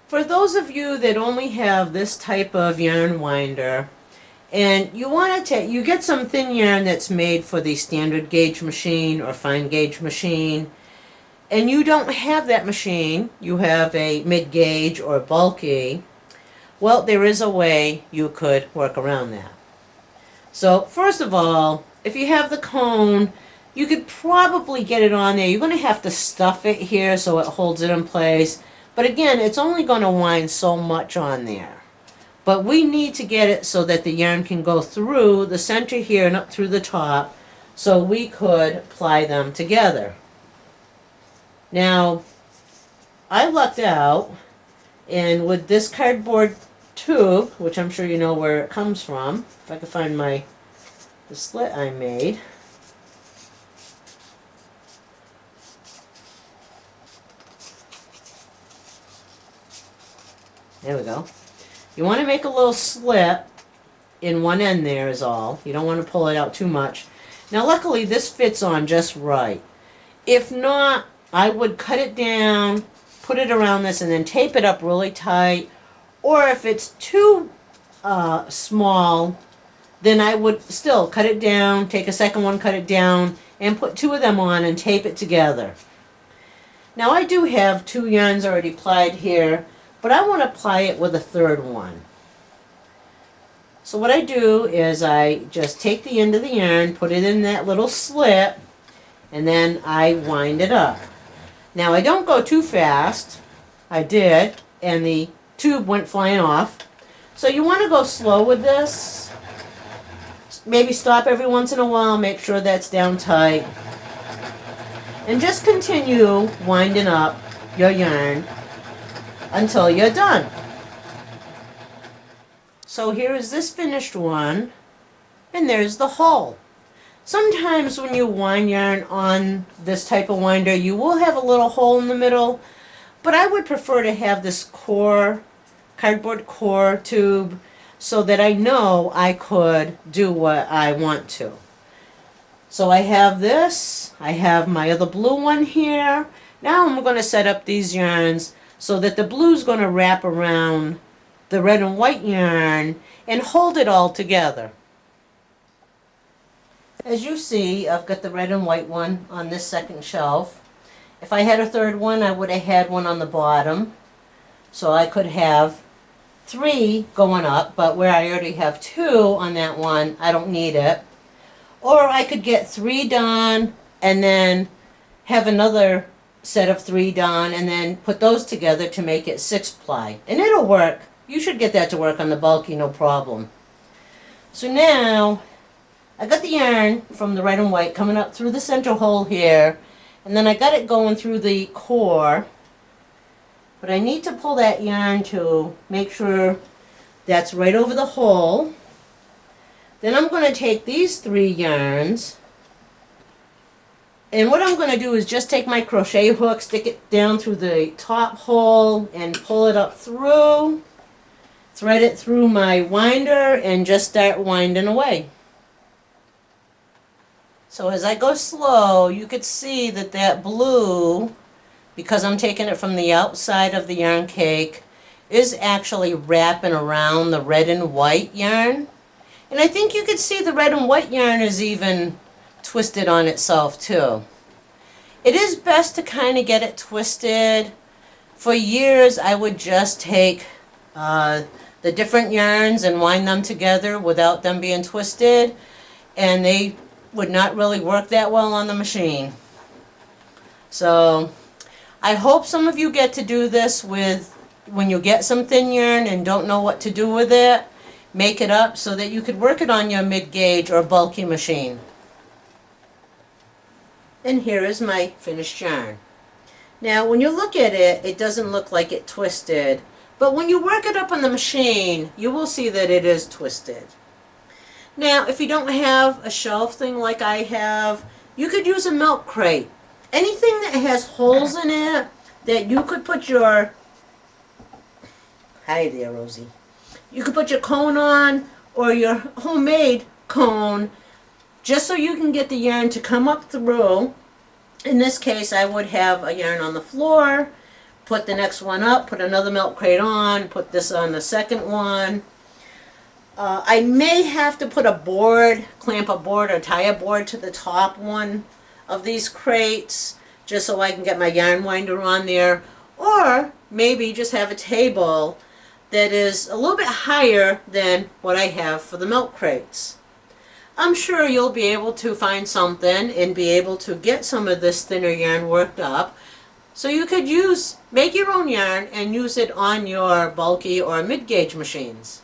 For those of you that only have this type of yarn winder, and you want to you get some thin yarn that's made for the standard gauge machine or fine gauge machine, and you don't have that machine, you have a mid gauge or bulky, well, there is a way you could work around that. So first of all, if you have the cone, you could probably get it on there. You're going to have to stuff it here so it holds it in place. But again, it's only going to wind so much on there. But we need to get it so that the yarn can go through the center here and up through the top so we could ply them together. Now, I lucked out, and with this cardboard tube, which I'm sure you know where it comes from, if I can find the slit I made. There we go. You want to make a little slit in one end there is all. You don't want to pull it out too much. Now luckily this fits on just right. If not, I would cut it down, put it around this, and then tape it up really tight. Or if it's too small, then I would still cut it down, take a second one, cut it down, and put two of them on and tape it together. Now I do have two yarns already plied here, but I want to ply it with a third one. So what I do is I just take the end of the yarn, put it in that little slit, and then I wind it up. Now I don't go too fast. I did, and the tube went flying off. So you want to go slow with this. Maybe stop every once in a while, make sure that's down tight. And just continue winding up your yarn until you're done. So here is this finished one, and there's the hole. Sometimes when you wind yarn on this type of winder, you will have a little hole in the middle, but I would prefer to have this cardboard core tube so that I know I could do what I want to. So I have this, I have my other blue one here. Now I'm going to set up these yarns so that the blue's going to wrap around the red and white yarn and hold it all together. As you see, I've got the red and white one on this second shelf. If I had a third one, I would have had one on the bottom. So I could have 3 going up, but where I already have 2 on that one, I don't need it. Or I could get 3 done and then have another set of 3 done and then put those together to make it 6 ply. And it'll work. You should get that to work on the bulky, no problem. So now I got the yarn from the red and white coming up through the center hole here, and then I got it going through the core. But I need to pull that yarn to make sure that's right over the hole. Then I'm going to take these 3 yarns, and what I'm going to do is just take my crochet hook, stick it down through the top hole, and pull it up through, thread it through my winder, and just start winding away. So as I go slow, you could see that that blue, because I'm taking it from the outside of the yarn cake, is actually wrapping around the red and white yarn. And I think you could see the red and white yarn is even twisted on itself too. It is best to kind of get it twisted. For years I would just take the different yarns and wind them together without them being twisted, and they would not really work that well on the machine. So I hope some of you get to do this with when you get some thin yarn and don't know what to do with it. Make it up so that you could work it on your mid-gauge or bulky machine. And here is my finished yarn. Now when you look at it, it doesn't look like it twisted, but when you work it up on the machine, you will see that it is twisted. Now if you don't have a shelf thing like I have, you could use a milk crate. Anything that has holes in it that you could put your, hi there Rosie, you could put your cone on, or your homemade cone, just so you can get the yarn to come up through. In this case I would have a yarn on the floor, put the next one up, put another milk crate on, put this on the second one. I may have to put a board, clamp a board or tie a board to the top one of these crates, just so I can get my yarn winder on there. Or maybe just have a table that is a little bit higher than what I have for the milk crates. I'm sure you'll be able to find something and be able to get some of this thinner yarn worked up. So you could make your own yarn and use it on your bulky or mid-gauge machines.